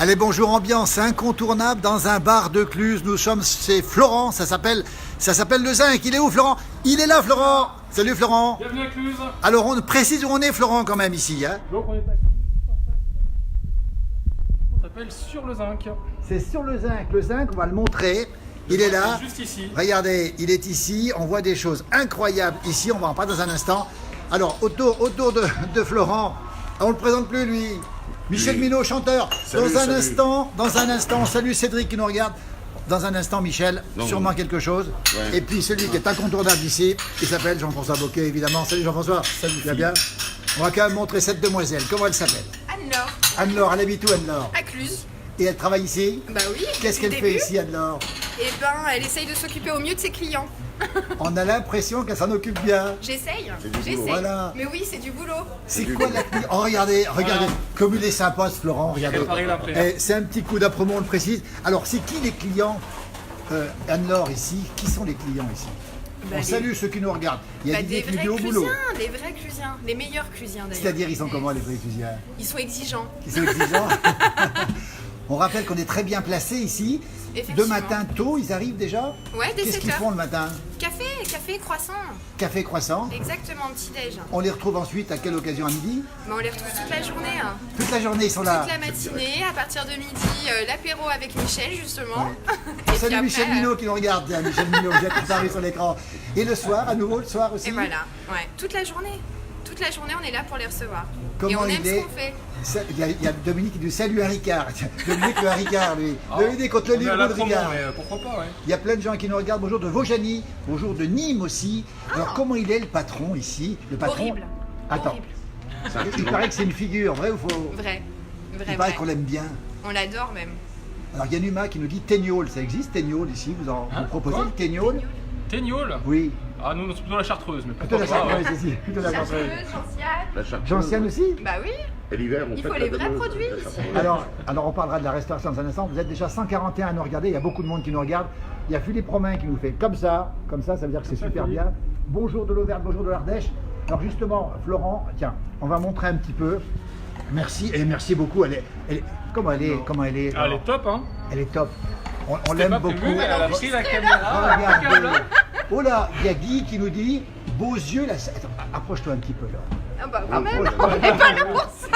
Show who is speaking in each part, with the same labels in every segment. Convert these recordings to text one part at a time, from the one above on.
Speaker 1: Allez, bonjour, ambiance incontournable dans un bar de Cluse. Nous sommes chez Florent, ça s'appelle le Zinc. Il est où, Florent? Il est là, Florent. Salut, Florent.
Speaker 2: Bienvenue à Cluse.
Speaker 1: Alors, on précise où on est, Florent, quand même, ici. Hein.
Speaker 2: Donc, on est à Cluse. On s'appelle Sur le Zinc.
Speaker 1: C'est sur le Zinc. Le Zinc, on va le montrer. Il est là.
Speaker 2: Juste ici.
Speaker 1: Regardez, il est ici. On voit des choses incroyables ici. On va en parler dans un instant. Alors, autour de Florent, on ne le présente plus, lui. Michel Minot, chanteur.
Speaker 3: Salut,
Speaker 1: Dans un instant, salut Cédric qui nous regarde. Dans un instant, Michel, sûrement quelque chose.
Speaker 3: Ouais.
Speaker 1: Et puis celui qui est incontournable ici, il s'appelle Jean-François Bocquet, évidemment. Salut Jean-François. Salut. Tu vas bien? On va quand même montrer cette demoiselle. Comment elle s'appelle?
Speaker 4: Anne-Laure,
Speaker 1: Anne-Laure, elle habite où, Anne-Laure?
Speaker 4: à Cluse.
Speaker 1: Et elle travaille ici?
Speaker 4: Bah oui.
Speaker 1: Qu'est-ce
Speaker 4: depuis
Speaker 1: qu'elle
Speaker 4: le
Speaker 1: fait
Speaker 4: début.
Speaker 1: ici, Anne-Laure?
Speaker 4: Eh ben, elle essaye de s'occuper au mieux de ses clients.
Speaker 1: On a l'impression qu'elle s'en occupe bien.
Speaker 4: J'essaye.
Speaker 3: du
Speaker 4: J'essaye.
Speaker 3: boulot.
Speaker 1: Voilà.
Speaker 4: Mais oui, c'est du boulot.
Speaker 1: C'est quoi la cliente? Oh, regardez, comme il est sympa ce Florent, regardez.
Speaker 2: préparé l'après.
Speaker 1: Eh, c'est un petit coup d'après-mot, on le précise. Alors, c'est qui les clients, Anne-Laure, ici? Qui sont les clients ici?
Speaker 4: Bah,
Speaker 1: On salue ceux qui nous regardent. Il y a
Speaker 4: des
Speaker 1: des
Speaker 4: vrais
Speaker 1: au boulot.
Speaker 4: clusiens, des vrais clusiens, les meilleurs clusiens d'ailleurs.
Speaker 1: C'est-à-dire, ils sont comment les vrais clusiens?
Speaker 4: Ils sont exigeants.
Speaker 1: Ils sont exigeants. On rappelle qu'on est très bien placé ici. De
Speaker 4: Effectivement.
Speaker 1: matin tôt, ils arrivent déjà.
Speaker 4: Ouais, dès
Speaker 1: Qu'est-ce
Speaker 4: 7
Speaker 1: qu'ils
Speaker 4: heures.
Speaker 1: font le matin?
Speaker 4: Café, croissant.
Speaker 1: Café, croissant.
Speaker 4: Exactement, petit-déj.
Speaker 1: On les retrouve ensuite à quelle occasion? À midi?
Speaker 4: Mais on les retrouve toute la journée. Hein.
Speaker 1: Toute la journée, ils sont là.
Speaker 4: Toute la matinée, à partir de midi, l'apéro avec Michel justement. Et puis
Speaker 1: Salut
Speaker 4: après,
Speaker 1: Michel Minot qui nous regarde. Tiens, Michel Minot, vous êtes apparu sur l'écran. Et le soir, à nouveau, le soir aussi.
Speaker 4: Et voilà, ouais, toute la journée. Toute la journée, on est là pour les recevoir.
Speaker 1: Comment
Speaker 4: et on aime
Speaker 1: il est
Speaker 4: ce qu'on fait.
Speaker 1: Il y a Dominique qui dit salut à Ricard. Dominique le Ricard, lui. Dominique contre le
Speaker 2: On est à
Speaker 1: livre
Speaker 2: la
Speaker 1: de
Speaker 2: promo,
Speaker 1: Ricard.
Speaker 2: mais pourquoi pas, ouais.
Speaker 1: Il y a plein de gens qui nous regardent. Bonjour de Vaujany, bonjour de Nîmes aussi. Alors, comment il est le patron ici? Le patron.
Speaker 4: Horrible.
Speaker 1: Attends,
Speaker 4: Horrible.
Speaker 1: il paraît que c'est une figure, vrai ou faux?
Speaker 4: Vrai.
Speaker 1: Il
Speaker 4: Vrai,
Speaker 1: paraît
Speaker 4: vrai.
Speaker 1: qu'on l'aime bien.
Speaker 4: On l'adore même.
Speaker 1: Alors, il y a Numa qui nous dit Tégnol. Ça existe, Tégnol, ici? Vous proposez
Speaker 2: Quoi
Speaker 1: le Tégnol?
Speaker 2: Tégnol.
Speaker 1: Oui.
Speaker 2: Ah, nous, c'est plutôt la Chartreuse, mais
Speaker 1: Plutôt
Speaker 2: pourquoi
Speaker 1: la
Speaker 2: pas,
Speaker 1: Chartreuse
Speaker 2: ouais.
Speaker 1: ici. Plutôt la Chartreuse.
Speaker 4: Gentiane.
Speaker 3: La chartreuse.
Speaker 1: Gentiane aussi?
Speaker 4: Bah oui.
Speaker 3: Et l'hiver, on
Speaker 4: Il
Speaker 3: fait
Speaker 4: faut
Speaker 3: la
Speaker 4: les vrais
Speaker 3: dameuse,
Speaker 4: produits
Speaker 3: la
Speaker 4: ici.
Speaker 3: chartreuse.
Speaker 1: Alors, on parlera de la restauration dans un instant. Vous êtes déjà 141 à nous regarder. Il y a beaucoup de monde qui nous regarde. Il y a Philippe Romain qui nous fait comme ça, ça veut dire que c'est super bien. Bonjour de l'Auvergne, bonjour de l'Ardèche. Alors justement, Florent, tiens, on va montrer un petit peu. Merci, et merci beaucoup. Comment elle est
Speaker 2: Ah, elle
Speaker 1: Florent
Speaker 2: est top, hein.
Speaker 1: Elle est top. On
Speaker 2: C'était
Speaker 1: l'aime
Speaker 2: pas
Speaker 1: beaucoup.
Speaker 2: prévu, elle a pris la caméra.
Speaker 1: Regardez. Oh là, il y a Guy qui nous dit beaux yeux. Attends, approche-toi un petit peu là.
Speaker 4: Ah bah quand même.
Speaker 1: Approche-toi.
Speaker 4: On n'est pas là pour ça.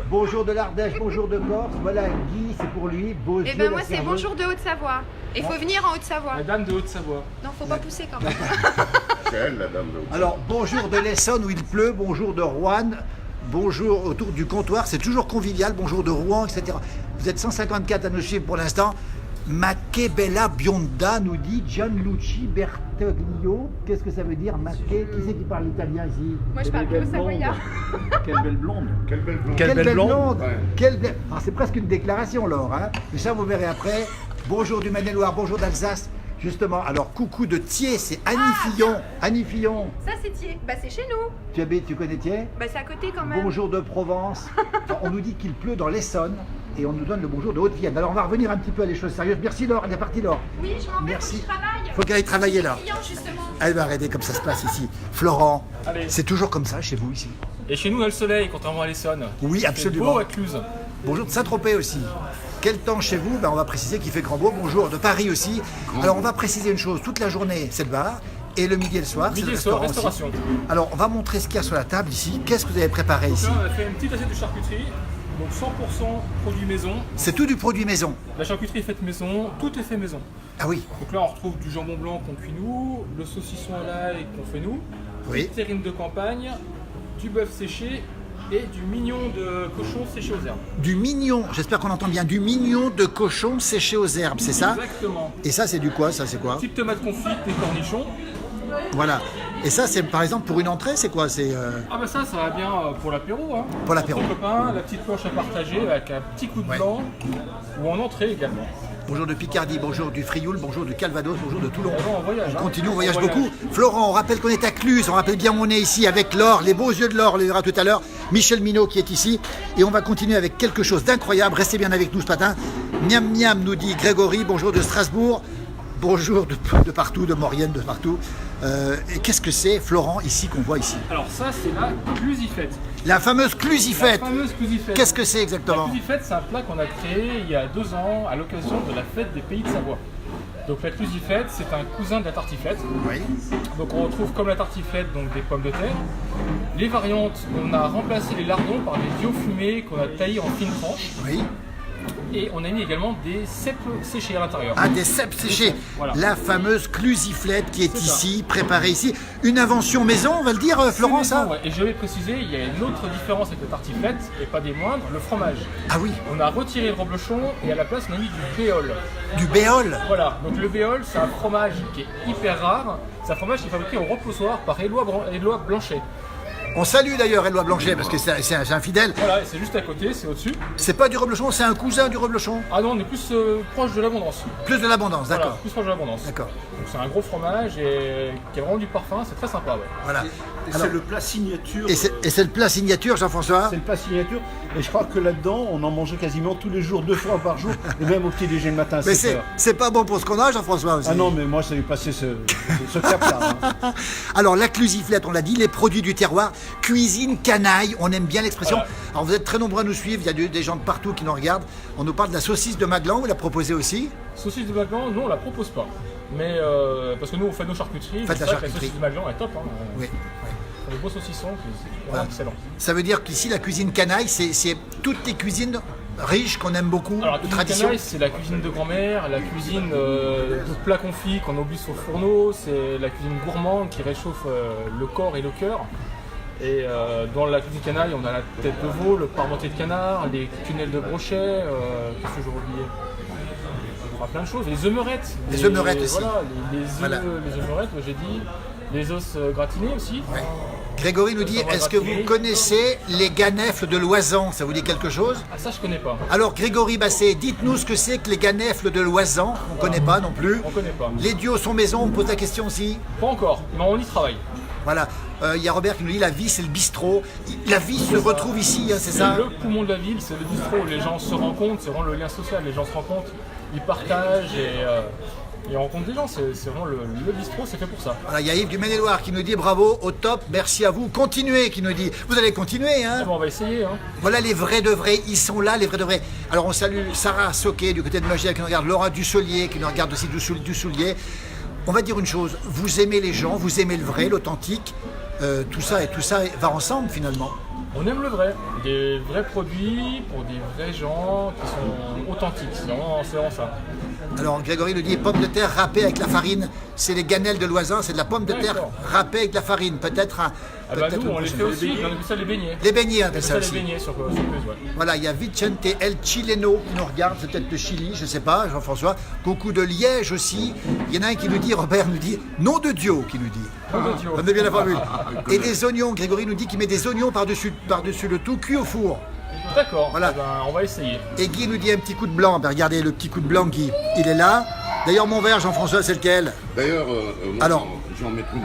Speaker 1: Bonjour de l'Ardèche, bonjour de Corse. Voilà, Guy, c'est pour lui. Beaux
Speaker 4: Et
Speaker 1: yeux.
Speaker 4: ben moi
Speaker 1: la
Speaker 4: c'est
Speaker 1: serveuse.
Speaker 4: bonjour de Haute-Savoie. Il faut venir en Haute-Savoie.
Speaker 2: La dame de Haute-Savoie.
Speaker 4: Non, faut pas pousser quand même.
Speaker 3: C'est elle, la dame de haut.
Speaker 1: Alors, bonjour de l'Essonne où il pleut, bonjour de Rouen, bonjour autour du comptoir, c'est toujours convivial, bonjour de Rouen, etc. Vous êtes 154 à nous suivre pour l'instant. Ma che bella bionda, nous dit Gianluigi Bertoglio. Qu'est-ce que ça veut dire, ma che? Qui c'est qui parle italien ici?
Speaker 4: Moi je parle que savoyard.
Speaker 3: Quelle belle blonde. Quelle belle blonde.
Speaker 1: Quelle belle blonde.
Speaker 3: Ouais.
Speaker 1: Alors, c'est presque une déclaration, Laure. Hein. Mais ça, vous verrez après. Bonjour du Maine-et-Loire, bonjour d'Alsace. Justement, alors, coucou de Thiers, c'est Annie Fillon. Annie Fillon.
Speaker 4: Ça c'est Thiers. Bah c'est chez nous.
Speaker 1: Tu habites, tu connais Thiers?
Speaker 4: Bah c'est à côté quand même.
Speaker 1: Bonjour de Provence. Enfin, on nous dit qu'il pleut dans l'Essonne et on nous donne le bonjour de Haute-Vienne. Alors on va revenir un petit peu à des choses sérieuses. Merci Laure, elle est partie Laure.
Speaker 4: Oui, je m'en vais,
Speaker 1: Merci.
Speaker 4: faut que je travaille.
Speaker 1: Faut qu'elle aille travailler là.
Speaker 4: Client justement.
Speaker 1: Elle va arrêter comme ça se passe ici. Florent,
Speaker 2: Allez.
Speaker 1: c'est toujours comme ça chez vous ici?
Speaker 2: Et chez nous, il y a le soleil, contrairement à l'Essonne.
Speaker 1: Oui,
Speaker 2: C'est
Speaker 1: absolument.
Speaker 2: beau à Cluse.
Speaker 1: Bonjour de Saint-Tropez aussi. Quel temps chez vous? On va préciser qu'il fait grand beau. Bonjour de Paris aussi. Alors on va préciser une chose, toute la journée c'est le bar et le midi et le soir c'est
Speaker 2: Midi
Speaker 1: le
Speaker 2: et soir,
Speaker 1: restaurant aussi.
Speaker 2: restauration.
Speaker 1: Alors on va montrer ce qu'il y a sur la table ici. Qu'est-ce que vous avez préparé
Speaker 2: Donc
Speaker 1: ici?
Speaker 2: là, on a fait une petite assiette de charcuterie. Donc 100% produit maison.
Speaker 1: C'est tout du produit maison.
Speaker 2: La charcuterie est faite maison, tout est fait maison.
Speaker 1: Ah oui,
Speaker 2: Donc là, on retrouve du jambon blanc qu'on cuit nous, le saucisson à l'ail qu'on fait nous,
Speaker 1: Oui.
Speaker 2: des terrines de campagne, du bœuf séché et du mignon de cochon séché aux herbes.
Speaker 1: du mignon, j'espère qu'on entend bien, du mignon de cochon séché aux herbes, c'est ça?
Speaker 2: Exactement.
Speaker 1: Et ça c'est du quoi? Ça c'est quoi?
Speaker 2: Petite tomate confite, des cornichons.
Speaker 1: Voilà. Et ça c'est par exemple pour une entrée, c'est quoi? C'est
Speaker 2: Ah bah ça va bien pour l'apéro. Hein.
Speaker 1: Pour l'apéro.
Speaker 2: Entre copains, la petite planche à partager avec un petit coup de
Speaker 1: Ouais.
Speaker 2: blanc ou en entrée également.
Speaker 1: bonjour de Picardie, bonjour du Frioul, bonjour de Calvados, bonjour de Toulon.
Speaker 2: Ah bon, on voyage,
Speaker 1: On
Speaker 2: hein.
Speaker 1: continue, on voyage beaucoup. Florent, on rappelle qu'on est à Cluse, on rappelle bien où on est ici avec Laure, les beaux yeux de Laure, on les verra tout à l'heure. Michel Minot qui est ici. Et on va continuer avec quelque chose d'incroyable. Restez bien avec nous ce matin. Miam miam nous dit Grégory, bonjour de Strasbourg. Bonjour de partout, de Maurienne, de partout. Et qu'est-ce que c'est, Florent, ici, qu'on voit ici?
Speaker 2: Alors ça, c'est la clusifette.
Speaker 1: La fameuse clusifette.
Speaker 2: La fameuse clusifette.
Speaker 1: Qu'est-ce que c'est
Speaker 2: La
Speaker 1: exactement?
Speaker 2: clusifette, c'est un plat qu'on a créé il y a 2 ans à l'occasion de la fête des Pays de Savoie. Donc la clusifette, c'est un cousin de la tartiflette.
Speaker 1: Oui.
Speaker 2: Donc on retrouve comme la tartiflette donc des pommes de terre. Les variantes, on a remplacé les lardons par des diaux fumés qu'on a taillés en fines tranches.
Speaker 1: Oui.
Speaker 2: Et on a mis également des cèpes séchés à l'intérieur.
Speaker 1: Ah, des cèpes séchés.
Speaker 2: Voilà.
Speaker 1: La fameuse clusiflette qui est
Speaker 2: C'est ça.
Speaker 1: ici, préparée ici. Une invention maison, on va le dire, Florent,
Speaker 2: C'est
Speaker 1: ça?
Speaker 2: maison, ouais. Et je vais préciser, il y a une autre différence avec la tartiflette, et pas des moindres, le fromage.
Speaker 1: Ah oui,
Speaker 2: On a retiré le reblochon et à la place on a mis du béol.
Speaker 1: du béol.
Speaker 2: Voilà, donc le béol c'est un fromage qui est hyper rare. C'est un fromage qui est fabriqué au reposoir par Éloi Blanchet.
Speaker 1: On salue d'ailleurs Éloi Blanchet parce que c'est un fidèle.
Speaker 2: Voilà, et c'est juste à côté, c'est au-dessus.
Speaker 1: C'est pas du reblochon, c'est un cousin du reblochon.
Speaker 2: Ah non, on est plus proche de l'abondance.
Speaker 1: Plus de l'abondance,
Speaker 2: Voilà,
Speaker 1: d'accord.
Speaker 2: plus proche de l'abondance.
Speaker 1: D'accord.
Speaker 2: Donc c'est un gros fromage et qui a vraiment du parfum, c'est très sympa. Ouais.
Speaker 1: Voilà.
Speaker 3: Et
Speaker 1: Alors,
Speaker 3: c'est le plat signature.
Speaker 1: et c'est le plat signature, Jean-François?
Speaker 3: C'est le plat signature. Et je crois que là-dedans, on en mangeait quasiment tous les jours, 2 fois par jour, et même au petit déjeuner le matin à
Speaker 1: Mais
Speaker 3: 7 heures.
Speaker 1: c'est pas bon pour ce qu'on a, Jean-François aussi.
Speaker 3: Ah non, mais moi, ça lui passé ce cap-là. Hein.
Speaker 1: Alors la clusiflette, on l'a dit, les produits du terroir, cuisine canaille, on aime bien l'expression.
Speaker 2: Voilà.
Speaker 1: Alors vous êtes très nombreux à nous suivre, il y a des gens de partout qui nous regardent. On nous parle de la saucisse de Maglan, vous la proposez aussi?
Speaker 2: Saucisse de Maglan, nous on la propose pas. Mais parce que nous on fait nos charcuteries.
Speaker 1: Faites
Speaker 2: c'est
Speaker 1: la
Speaker 2: vrai que
Speaker 1: charcuterie.
Speaker 2: saucisse de Maglan est top. Hein.
Speaker 1: Oui.
Speaker 2: On a des beaux saucissons, c'est
Speaker 1: Voilà.
Speaker 2: vraiment excellent.
Speaker 1: Ça veut dire qu'ici la cuisine canaille, c'est toutes les cuisines riches qu'on aime beaucoup,
Speaker 2: Alors la
Speaker 1: de
Speaker 2: cuisine
Speaker 1: tradition.
Speaker 2: canaille, c'est la cuisine de grand-mère, la cuisine de plats confits qu'on oublie au fourneau, c'est la cuisine gourmande qui réchauffe le corps et le cœur. Et dans la cuisine canaille, on a la tête de veau, le parmentier de canard, les quenelles de brochet, qu'est-ce que j'ai oublié? On aura plein de choses, les œumerettes.
Speaker 1: Les œumerettes aussi.
Speaker 2: Voilà, les
Speaker 1: Voilà.
Speaker 2: œumerettes, j'ai dit, les os gratinés aussi.
Speaker 1: Ouais. Grégory nous dit, est-ce que vous connaissez les ganefles de Loisan? Ça vous dit quelque chose?
Speaker 2: Ah ça je connais pas,
Speaker 1: Alors Grégory Basset, dites-nous ce que c'est que les ganefles de Loisan. On ne connaît pas non plus.
Speaker 2: on connaît pas.
Speaker 1: Les dios sont maison, on me pose la question aussi.
Speaker 2: Pas encore, mais on y travaille.
Speaker 1: Voilà. Il y a Robert qui nous dit la vie c'est le bistrot. La vie se retrouve ici, hein, c'est ça?
Speaker 2: Le poumon de la ville, c'est le bistrot. Les gens se rencontrent, c'est vraiment le lien social. Les gens se rencontrent, ils partagent et ils rencontrent des gens. C'est vraiment le bistrot, c'est fait pour ça.
Speaker 1: Voilà, il y a Yves du Maine-et-Loire qui nous dit bravo, au top, merci à vous. Continuez, qui nous dit. Vous allez continuer, hein?
Speaker 2: Ah bon, on va essayer. Hein.
Speaker 1: Voilà les vrais de vrais, ils sont là, les vrais de vrais. Alors on salue Sarah Soquet du côté de Magia qui nous regarde, Laura Dussolier qui nous regarde aussi du Soulier. On va dire une chose, vous aimez les gens, vous aimez le vrai, l'authentique, tout ça va ensemble finalement.
Speaker 2: On aime le vrai. Des vrais produits pour des vrais gens qui sont authentiques. C'est vraiment ça.
Speaker 1: Alors Grégory nous dit pommes de terre râpées avec la farine, c'est les ganelles de Loisan, c'est de la pomme de terre
Speaker 2: D'accord.
Speaker 1: râpée avec la farine, peut-être un...
Speaker 2: Ah bah
Speaker 1: peut-être
Speaker 2: nous, on
Speaker 1: une
Speaker 2: les fait
Speaker 1: prochaine.
Speaker 2: aussi. On appelle ça les beignets.
Speaker 1: Les beignets, on
Speaker 2: On
Speaker 1: appelle
Speaker 2: appelle
Speaker 1: ça
Speaker 2: ça les
Speaker 1: aussi.
Speaker 2: beignets sur plus, ouais.
Speaker 1: Voilà, il y a Vicente El Chileno qui nous regarde, c'est peut-être le Chili, je sais pas, Jean-François. Coucou de Liège aussi. Il y en a un qui nous dit, Robert nous dit, nom de Dieu, qui nous dit.
Speaker 2: Nom de Dieu.
Speaker 1: On a bien la formule. Et des oignons, Grégory nous dit qu'il met des oignons par-dessus le tout, cuit au four.
Speaker 2: D'accord,
Speaker 1: Voilà.
Speaker 2: eh ben, on va essayer.
Speaker 1: Et Guy nous dit un petit coup de blanc. Ben, regardez le petit coup de blanc, Guy. Il est là. D'ailleurs, mon verre, Jean-François, c'est lequel?
Speaker 3: D'ailleurs, moi,
Speaker 1: Alors.
Speaker 3: j'en mets plus.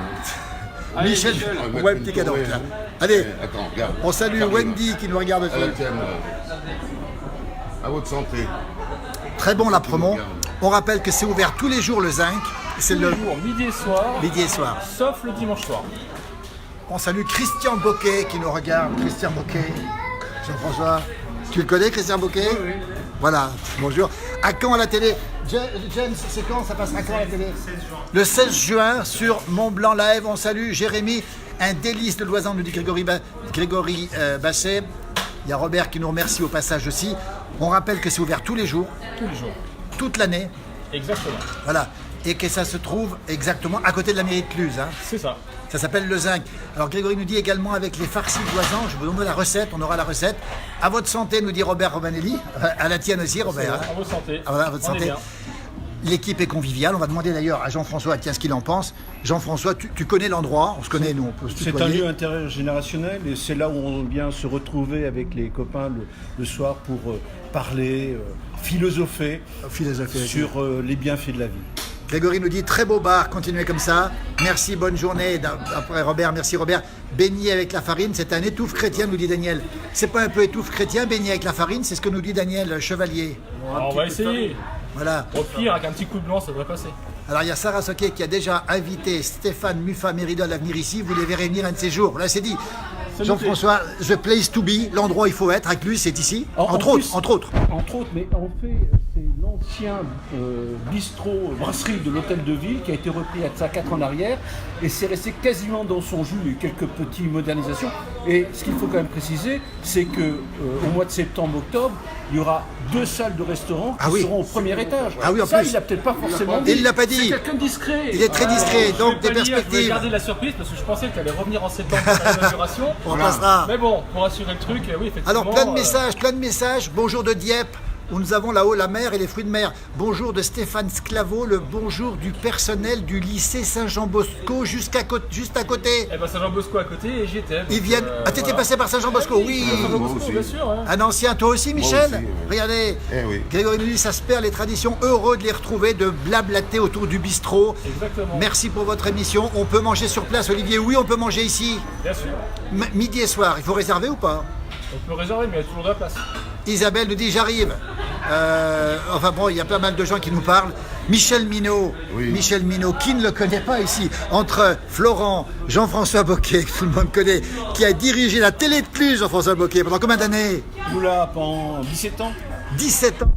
Speaker 2: Allez,
Speaker 1: Michel.
Speaker 3: Michel.
Speaker 1: Ouais, petit cadeau. Là. Allez,
Speaker 3: Attends, regarde.
Speaker 1: on salue
Speaker 3: J'arrive.
Speaker 1: Wendy qui nous regarde aussi.
Speaker 3: Tiens, à votre santé.
Speaker 1: Très bon la promo. On rappelle que c'est ouvert tous les jours le zinc. C'est
Speaker 2: tous
Speaker 1: le
Speaker 2: les jours, midi et soir,
Speaker 1: midi et soir.
Speaker 2: sauf le dimanche soir.
Speaker 1: On salue Christian Boquet qui nous regarde. Christian Boquet. Jean-François, tu le connais, Christian Boquet?
Speaker 2: Oui.
Speaker 1: Voilà, bonjour. À quand à la télé? James, c'est quand? Ça passera quand à la télé? Le 16 juin sur Mont Blanc Live. On salue Jérémy, un délice de Loisan, nous dit Grégory Basset. Il y a Robert qui nous remercie au passage aussi. On rappelle que c'est ouvert tous les jours,
Speaker 2: Tous les jours.
Speaker 1: toute l'année.
Speaker 2: Exactement.
Speaker 1: Voilà. Et que ça se trouve exactement à côté de la mairie de Cluse. Hein.
Speaker 2: C'est ça.
Speaker 1: Ça s'appelle le zinc. Alors Grégory nous dit également avec les farcis de Loisan, je vous donnerai la recette, on aura la recette. À votre santé, nous dit Robert Romanelli. À la tienne aussi, Robert.
Speaker 2: À votre santé.
Speaker 1: Ah, voilà, à votre
Speaker 2: On est
Speaker 1: santé.
Speaker 2: bien.
Speaker 1: L'équipe est conviviale. On va demander d'ailleurs à Jean-François, tiens, ce qu'il en pense. Jean-François, tu connais l'endroit, on se connaît, nous, on peut se
Speaker 3: C'est un
Speaker 1: tutoyer.
Speaker 3: lieu intergénérationnel et c'est là où on vient se retrouver avec les copains le soir pour parler, philosopher
Speaker 1: Philosophie.
Speaker 3: sur les bienfaits de la vie.
Speaker 1: Grégory nous dit très beau bar, continuez comme ça. Merci, bonne journée. Après Robert, merci Robert. Béni avec la farine, c'est un étouffe chrétien, nous dit Daniel. C'est pas un peu étouffe chrétien, béni avec la farine, c'est ce que nous dit Daniel Chevalier.
Speaker 2: Alors, on va essayer.
Speaker 1: Voilà.
Speaker 2: Au pire, avec un petit coup de blanc, ça devrait passer.
Speaker 1: Alors il y a Sarah Soquet qui a déjà invité Stéphane Muffa Méridol à venir ici. Vous les verrez venir un de ces jours. Là c'est dit. Jean-François, the place to be, l'endroit où il faut être avec lui, c'est ici. Entre autres.
Speaker 3: Entre autres, mais en fait, c'est l'ancien bistrot, brasserie de l'hôtel de ville qui a été repris il y a de ça 4 ans en arrière et c'est resté quasiment dans son jus. Il y a eu quelques petites modernisations. Et ce qu'il faut quand même préciser, c'est que au mois de septembre-octobre, il y aura 2 salles de restaurant qui seront au premier étage.
Speaker 1: Ah oui, en
Speaker 3: ça,
Speaker 1: plus.
Speaker 3: il l'a peut-être pas forcément
Speaker 1: dit. Il l'a pas dit.
Speaker 3: C'est quelqu'un de discret.
Speaker 1: Il est très discret, donc des perspectives.
Speaker 2: Je vais garder la surprise parce que je pensais qu'elle allait revenir en septembre pour l'inauguration.
Speaker 1: On passera.
Speaker 2: Mais bon, pour assurer le truc, oui, effectivement.
Speaker 1: Alors plein de messages. Bonjour de Dieppe, où nous avons là-haut la mer et les fruits de mer. Bonjour de Stéphane Sclavo, le bonjour du personnel du lycée Saint-Jean-Bosco juste à côté.
Speaker 2: Eh ben Saint-Jean-Bosco à côté et j'y étais.
Speaker 1: Ils viennent. T'étais passé par Saint-Jean-Bosco, oui.
Speaker 2: Saint-Jean-Bosco, bien sûr. Hein.
Speaker 1: Un ancien, toi aussi, Michel.
Speaker 5: Moi aussi,
Speaker 1: Regardez.
Speaker 5: Oui.
Speaker 1: Grégory nous dit ça se perd les traditions. Heureux de les retrouver, de blablater autour du bistrot.
Speaker 2: Exactement.
Speaker 1: Merci pour votre émission. On peut manger sur place, Olivier. Oui, on peut manger ici.
Speaker 2: Bien sûr.
Speaker 1: Midi et soir. Il faut réserver ou pas?
Speaker 2: On peut réserver, mais il y a toujours de la place.
Speaker 1: Isabelle nous dit j'arrive. Enfin bon, il y a pas mal de gens qui nous parlent. Michel Minot, Michel Minot, qui ne le connaît pas ici, entre Florent, Jean-François Boquet, que tout le monde connaît, qui a dirigé la télé de Cluse, Jean-François Boquet, pendant combien d'années?
Speaker 3: Oula, pendant 17 ans.
Speaker 1: 17 ans.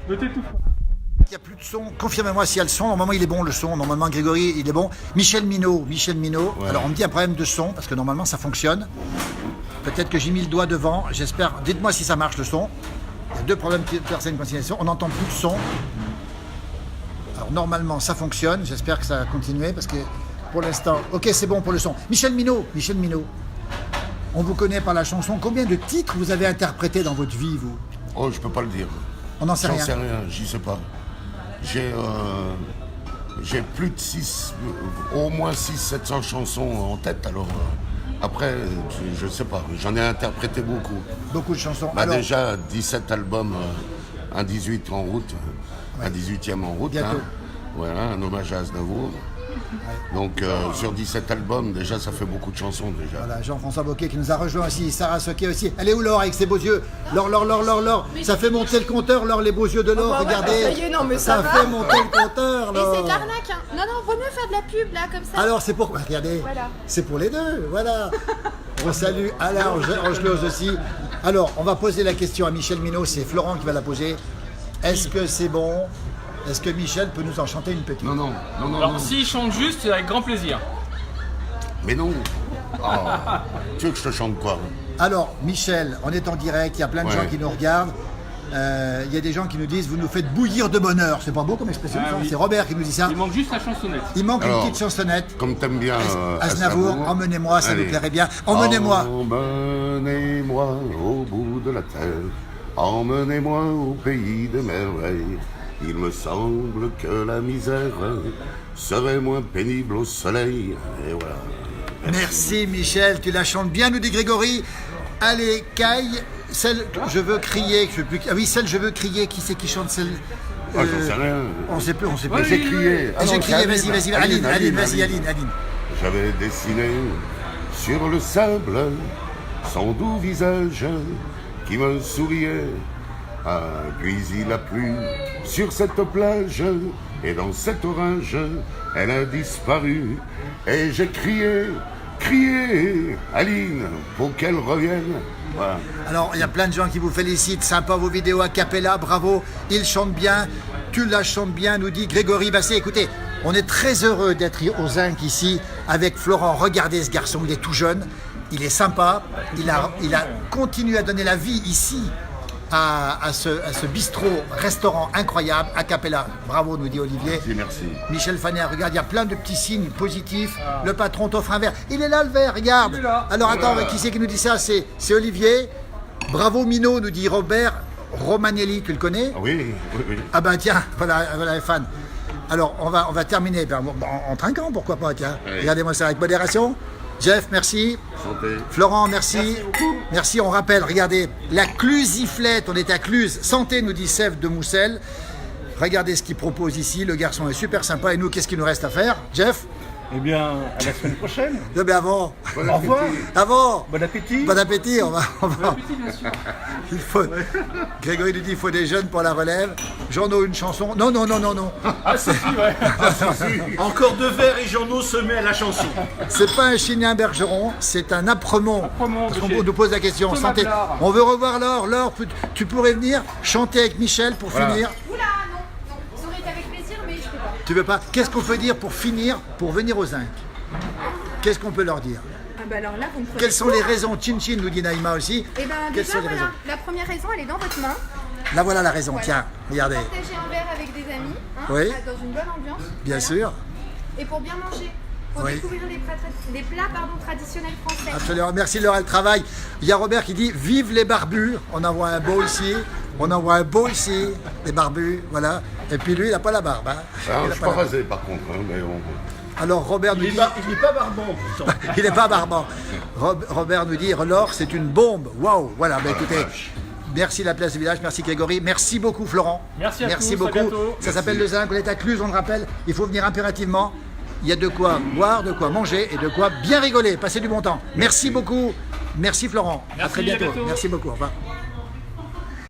Speaker 2: Notez tout.
Speaker 1: Il n'y a plus de son. Confirmez-moi s'il y a le son. Normalement, il est bon le son. Normalement, Grégory, il est bon. Michel Minot.
Speaker 5: Ouais.
Speaker 1: Alors, on me dit un problème de son parce que normalement, ça fonctionne. Peut-être que j'ai mis le doigt devant. J'espère. Dites-moi si ça marche le son. Il y a 2 problèmes de personne conciliation. On n'entend plus de son. Alors, normalement, ça fonctionne. J'espère que ça va continuer parce que pour l'instant. Ok, c'est bon pour le son. Michel Minot. On vous connaît par la chanson. Combien de titres vous avez interprétés dans votre vie, vous?
Speaker 5: Oh, je peux pas le dire.
Speaker 1: On n'en sait
Speaker 5: J'en
Speaker 1: rien.
Speaker 5: sais rien, j'y sais pas. J'ai plus de au moins 600-700 chansons en tête, alors après, je sais pas, j'en ai interprété beaucoup.
Speaker 1: Beaucoup de chansons.
Speaker 5: Bah
Speaker 1: Alors,
Speaker 5: déjà 17 albums, un 18 en route, un 18e en route.
Speaker 1: Bientôt.
Speaker 5: Voilà, un hommage à Aznavour. Donc sur 17 albums, déjà ça fait beaucoup de chansons déjà.
Speaker 1: voilà, Jean-François Boquet qui nous a rejoint aussi, Sarah Soquet aussi. Elle est où Laure avec ses beaux yeux? Laure. Ça fait monter le compteur, Laure, les beaux yeux de Laure, regardez.
Speaker 4: ça y est, non, mais ça va.
Speaker 1: fait monter le compteur,
Speaker 4: Mais
Speaker 1: Laure.
Speaker 4: c'est de l'arnaque, hein. Non, vaut mieux faire de la pub, là, comme ça.
Speaker 1: Alors c'est pour... Regardez,
Speaker 4: Voilà.
Speaker 1: c'est pour les deux, voilà. On salue Alain Angelose aussi. Alors, on va poser la question à Michel Minot, c'est Florent qui va la poser. Est-ce que c'est bon? Est-ce que Michel peut nous en chanter une petite?
Speaker 5: Non.
Speaker 2: Alors, s'il chante juste, c'est avec grand plaisir.
Speaker 5: Mais non. Ah, tu veux que je te chante quoi?
Speaker 1: Alors, Michel, on est en direct, il y a plein de
Speaker 5: Ouais.
Speaker 1: gens qui nous regardent. Il y a des gens qui nous disent, vous nous faites bouillir de bonheur. C'est pas beau comme expression,
Speaker 2: Ah
Speaker 1: ça.
Speaker 2: oui.
Speaker 1: C'est Robert qui nous dit ça.
Speaker 2: Il manque juste la chansonnette.
Speaker 1: Il manque
Speaker 5: Alors,
Speaker 1: une petite chansonnette.
Speaker 5: Comme t'aimes bien
Speaker 1: Aznavour, emmenez-moi, ça
Speaker 5: Allez.
Speaker 1: nous plairait bien. Emmenez-moi.
Speaker 5: Emmenez-moi au bout de la terre, emmenez-moi au pays des merveilles. Il me semble que la misère serait moins pénible au soleil. Et voilà.
Speaker 1: Merci Michel, tu la chantes bien, nous dit Grégory. Allez, Caille, celle je veux crier, je veux plus... Ah oui, celle je veux crier, qui c'est qui chante celle...
Speaker 5: Ah, j'en sais rien.
Speaker 1: On sait plus.
Speaker 5: J'ai crié.
Speaker 1: Ah, j'ai crié, vas-y, Aline, vas-y, Aline.
Speaker 5: J'avais dessiné sur le sable son doux visage qui me souriait. Ah, puis il a plu sur cette plage et dans cet orage, elle a disparu. Et j'ai crié, Aline, pour qu'elle revienne. Voilà.
Speaker 1: Alors, il y a plein de gens qui vous félicitent, sympa vos vidéos a cappella, bravo, il chante bien, tu la chantes bien, nous dit Grégory Basset. Écoutez, on est très heureux d'être au Zinc ici avec Florent. Regardez ce garçon, il est tout jeune, il est sympa, il a continué à donner la vie ici à ce bistrot, restaurant incroyable, a cappella. Bravo, nous dit Olivier.
Speaker 5: Merci.
Speaker 1: Michel Faner, regarde, il y a plein de petits signes positifs. Le patron t'offre un verre. Il est là le verre, regarde.
Speaker 2: Il est là.
Speaker 1: Alors attends, qui c'est qui nous dit ça? C'est Olivier. Bravo Minot, nous dit Robert Romanelli, tu le connais?
Speaker 5: Oui.
Speaker 1: Ah ben tiens, voilà les fans. Alors on va terminer en trinquant, pourquoi pas, tiens.
Speaker 5: Oui.
Speaker 1: Regardez-moi ça avec modération. Jeff, merci.
Speaker 5: santé.
Speaker 1: Florent, merci. Merci, on rappelle, regardez, la Clusiflette, on est à Cluse. Santé, nous dit Sèvres de Moussel. Regardez ce qu'il propose ici, le garçon est super sympa. Et nous, qu'est-ce qu'il nous reste à faire, Jeff?
Speaker 3: Eh bien, à la semaine prochaine.
Speaker 1: Non, mais avant.
Speaker 5: Bon
Speaker 3: Au revoir.
Speaker 5: appétit.
Speaker 1: Avant.
Speaker 3: Bon appétit.
Speaker 1: Bon appétit, on va.
Speaker 2: Appétit, bien sûr.
Speaker 1: Il faut... Grégory nous dit il faut des jeunes pour la relève. Jean-No, une chanson. Non, non, non, non, non.
Speaker 2: Ah, si, ouais.
Speaker 3: Encore 2 verres et Jean-No se met à la chanson.
Speaker 1: C'est pas un chien bergeron, c'est un apremont.
Speaker 2: Apremont,
Speaker 1: Parce qu'on
Speaker 2: monsieur.
Speaker 1: nous pose la question.
Speaker 2: Thomas
Speaker 1: Santé.
Speaker 2: Blard.
Speaker 1: On veut revoir Laure. Laure, tu pourrais venir chanter avec Michel pour
Speaker 5: Voilà.
Speaker 1: finir.
Speaker 4: Oula, non, non, ça aurait été avec plaisir, mais je peux pas.
Speaker 1: Tu veux pas? Qu'est-ce qu'on peut dire pour finir, pour venir aux Zinc? Qu'est-ce qu'on peut leur dire?
Speaker 4: Ah bah alors là, vous me prenez
Speaker 1: Quelles sont
Speaker 4: court.
Speaker 1: les raisons? Chin Chin nous dit Naïma aussi.
Speaker 4: Eh ben
Speaker 1: Quelles
Speaker 4: déjà,
Speaker 1: sont les
Speaker 4: voilà,
Speaker 1: raisons?
Speaker 4: la première raison, elle est dans votre main.
Speaker 1: Là voilà la raison.
Speaker 4: Voilà.
Speaker 1: Tiens, regardez.
Speaker 4: Partager un verre avec des amis, hein,
Speaker 1: Oui.
Speaker 4: dans une bonne ambiance.
Speaker 1: Bien
Speaker 4: voilà.
Speaker 1: sûr.
Speaker 4: Et pour bien manger. Pour
Speaker 1: Oui.
Speaker 4: découvrir les plats traditionnels français.
Speaker 1: Absolument. Merci Laure, elle travaille. Il y a Robert qui dit vive les barbus. On en voit un beau ici. On en voit un beau ici. Les barbus, voilà. Et puis lui, il n'a pas la barbe. Hein.
Speaker 5: Ah,
Speaker 1: Il
Speaker 5: je
Speaker 1: a
Speaker 5: suis
Speaker 1: pas
Speaker 5: pas
Speaker 1: la barbe.
Speaker 5: rasé par contre, hein, mais bon.
Speaker 1: Alors Robert nous
Speaker 3: Il
Speaker 1: dit.
Speaker 3: n'est pas barbant pourtant.
Speaker 1: Il n'est pas barbant. Robert nous dit Laure, c'est une bombe. Waouh. Voilà, bah, écoutez. Merci la place du village, merci Grégory, merci beaucoup Florent.
Speaker 2: Merci à tous, à
Speaker 1: beaucoup.
Speaker 2: bientôt.
Speaker 1: Ça s'appelle le Zinc, on est à Cluse, on le rappelle. Il faut venir impérativement. Il y a de quoi boire, de quoi manger et de quoi bien rigoler, passer du bon temps. Merci beaucoup. Merci Florent. À
Speaker 2: Merci,
Speaker 1: très
Speaker 2: à
Speaker 1: bientôt.
Speaker 2: bientôt.
Speaker 1: Merci beaucoup. Au revoir.